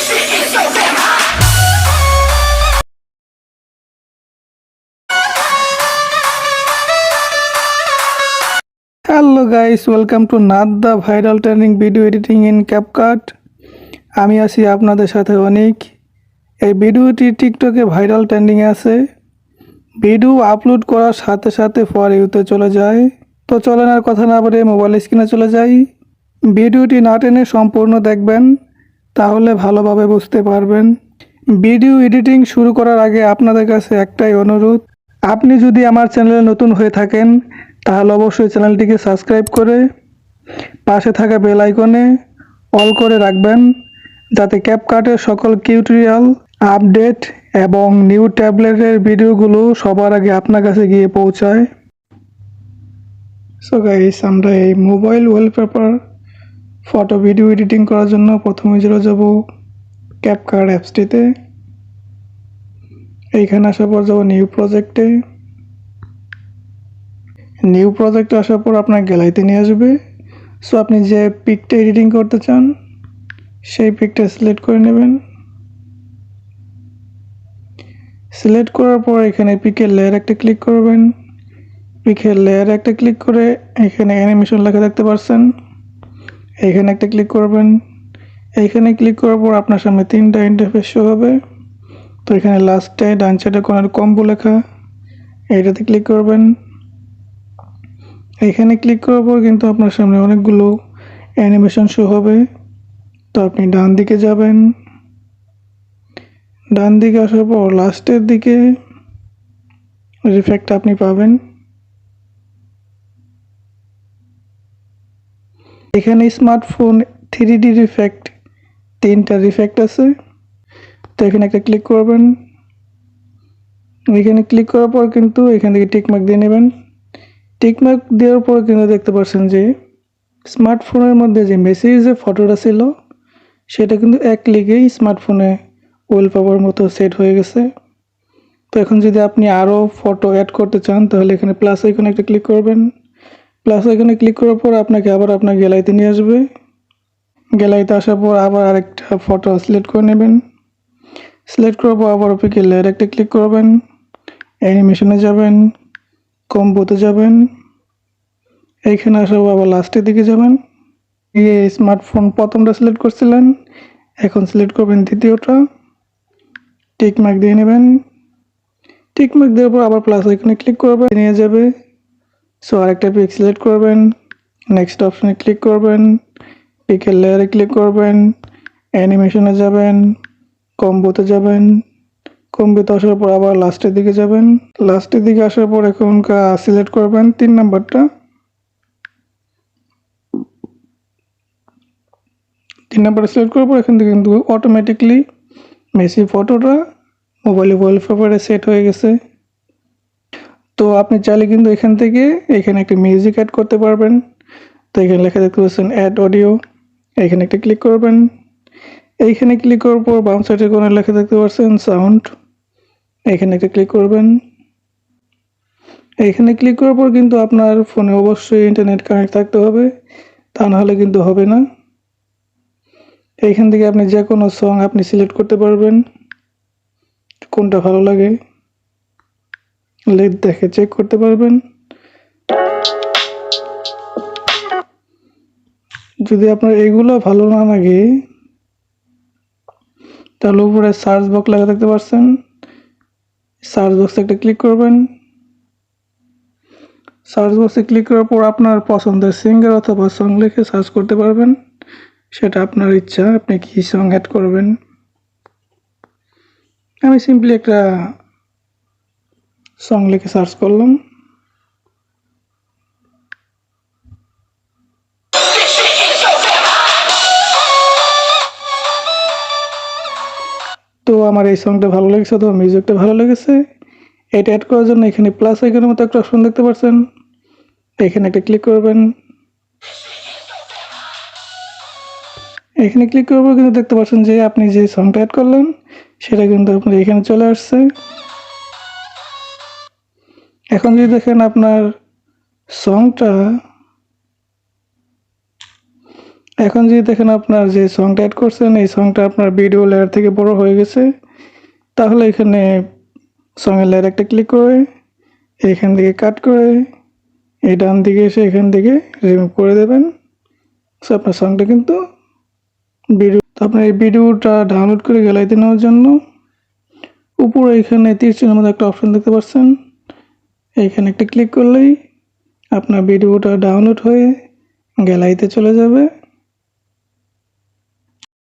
Hello guys, welcome to not the viral trending video editing in Capcut. আমি আছি আপনাদের সাথে অনিক। এই ভিডিওটি টিকটকে ভাইরাল ট্রেন্ডিং আছে। ভিডিও আপলোড করার সাথে সাথে ফর ইউতে চলে যায়। তো চলেন আর কথা না বলে মোবাইল স্ক্রিনে চলে যাই। ভিডিওটি না টেনে সম্পূর্ণ দেখবেন, তাহলে ভালোভাবে বুঝতে পারবেন। ভিডিও এডিটিং শুরু করার আগে আপনাদের কাছে একটাই অনুরোধ, আপনি যদি আমার চ্যানেলে নতুন হয়ে থাকেন তাহলে অবশ্যই চ্যানেলটিকে সাবস্ক্রাইব করে পাশে থাকা বেল আইকনে অল করে রাখবেন, যাতে ক্যাপকাটের সকল টিউটোরিয়াল, আপডেট এবং নিউ ট্যাবলেটের ভিডিওগুলো সবার আগে আপনার কাছে গিয়ে পৌঁছায়। সো গাইস, আমরা এই mobile wallpaper photo video editing করার জন্য প্রথমে চলে যাব ক্যাপকাট অ্যাপসটিতে। এইখানে আসার পর যাব নিউ প্রজেক্টে। নিউ প্রজেক্টে আসার পর আপনার গ্যালারিতে নিয়ে আসবে। সো আপনি যে পিকটা এডিটিং করতে চান সেই পিকটা সিলেক্ট করে নেবেন। সিলেক্ট করার পর এখানে পিকের লেয়ার একটা ক্লিক করবেন। পিকের লেয়ার একটা ক্লিক করে এখানে অ্যানিমেশন লেখা দেখতে পাচ্ছেন, এইখানে একটা ক্লিক করবেন। এইখানে ক্লিক করার পর আপনার সামনে তিনটা ইন্টারফেস শো হবে। তো এখানে লাস্টে ডান সাইডে কোণার কম্বো লেখা, এইটাতে ক্লিক করবেন। এইখানে ক্লিক করার পর কিন্তু আপনার সামনে অনেকগুলো অ্যানিমেশন শো হবে। তো আপনি ডান দিকে যাবেন। ডান দিকে আসার পর লাস্টের দিকে রিফ্লেক্ট আপনি পাবেন। এখানে স্মার্টফোন 3D রিফ্লেক্ট, তিনটা রিফ্লেক্ট আছে। তো এখানে একটা ক্লিক করবেন। এখানে ক্লিক করার পর কিন্তু এখান থেকে টিকমার্ক দিয়ে নেবেন। টিকমার্ক দেওয়ার পর কিন্তু দেখতে পাচ্ছেন যে স্মার্টফোনের মধ্যে যে মেসেজে ফটোটা ছিল সেটা কিন্তু এক ক্লিকেই স্মার্টফোনে ওয়ালপেপার মতো সেট হয়ে গেছে। তো এখন যদি আপনি আরও ফটো অ্যাড করতে চান তাহলে এখানে প্লাস আইকনে একটা ক্লিক করবেন। প্লাস আইকনে ক্লিক করার পর আপনাকে আবার আপনার গ্যালারিতে নিয়ে আসবে। গ্যালারিতে আসার পর আবার আরেকটা ফটো সিলেক্ট করে নেবেন। সিলেক্ট করার পর আবার পিকে লেয়ার একটা ক্লিক করবেন, অ্যানিমেশনে যাবেন, কম্বোতে যাবেন। এইখানে আসার পর আবার লাস্টের দিকে যাবেন। গিয়ে স্মার্টফোন প্রথমটা সিলেক্ট করছিলেন, এখন সিলেক্ট করবেন দ্বিতীয়টা, টিকমার্ক দিয়ে নেবেন। টিকমার্ক দেওয়ার পর আবার প্লাস আইকনে ক্লিক করবেন, নিয়ে যাবে। সো আরেকটা পিক সিলেক্ট করবেন, নেক্সট অপশনে ক্লিক করবেন, পিকের লেয়ারে ক্লিক করবেন, অ্যানিমেশনে যাবেন, কম্বোতে যাবেন। কম্বোতে আসার পর আবার লাস্টের দিকে যাবেন। লাস্টের দিকে আসার পর এখনকার সিলেক্ট করবেন 3 নাম্বারটা। 3 নাম্বারটা সিলেক্ট করার পর এখান থেকে কিন্তু অটোমেটিকলি মেসি ফটোটা মোবাইলে ওয়ালপেপারে সেট হয়ে গেছে। তো আপনি চাইলে কিন্তু এখান থেকে এখানে একটা মিউজিক অ্যাড করতে পারবেন। তো এখানে লেখা দেখতে পাচ্ছেন অ্যাড অডিও, এখানে একটা ক্লিক করবেন। এইখানে ক্লিক করার পর বাম সাইডে কোণে লেখা দেখতে পাচ্ছেন সাউন্ড, এখানে একটা ক্লিক করবেন। এইখানে ক্লিক করার পর কিন্তু আপনার ফোনে অবশ্যই ইন্টারনেট কানেক্ট থাকতে হবে, তা না হলে কিন্তু হবে না। এইখান থেকে আপনি যে কোনো সং আপনি সিলেক্ট করতে পারবেন, কোনটা ভালো লাগে দেখে চেক করতে পারবেন। যদি আপনার এগুলো ভালো না লাগে তাহলে উপরে সার্চ বক্স লেখা দেখতে পাচ্ছেন, সার্চ বক্সে একটা ক্লিক করবেন। সার্চ বক্সে ক্লিক করার পর আপনার পছন্দের সিঙ্গার অথবা সং লিখে সার্চ করতে পারবেন, সেটা আপনার ইচ্ছা আপনি কি সং অ্যাড করবেন। আমি সিম্পলি একটা সং লিখে সার্চ করলাম। তো আমার এই সংটা ভালো লেগেছে অথবা মিউজিকটা ভালো লেগেছে, এটা অ্যাড করার জন্য এখানে প্লাস আইকনের মতো একটা অপশন দেখতে পাচ্ছেন, এখানে একটা ক্লিক করবেন। এখানে ক্লিক করার পর কিন্তু দেখতে পাচ্ছেন যে আপনি যে সংটা অ্যাড করলেন সেটা কিন্তু আপনার এখানে চলে আসছে। এখন যদি দেখেন আপনার সংটা এখন যদি দেখেন আপনার যে সংটা অ্যাড করছেন এই সংটা আপনার ভিডিও লেয়ার থেকে বড় হয়ে গেছে, তাহলে এখানে সঙের লেয়ার একটা ক্লিক করে এইখান থেকে কাট করে এই ডান দিকে এসে এখান থেকে রিমুভ করে দেবেন। সো আপনার সংটা কিন্তু আপনার এই ভিডিওটা ডাউনলোড করে গ্যালারিতে নেওয়ার জন্য উপরে এখানে তীর চিহ্নের মধ্যে একটা অপশন দেখতে পাচ্ছেন, এইখানে একটা ক্লিক করলেই আপনার ভিডিওটা ডাউনলোড হয়ে গ্যালারিতে চলে যাবে।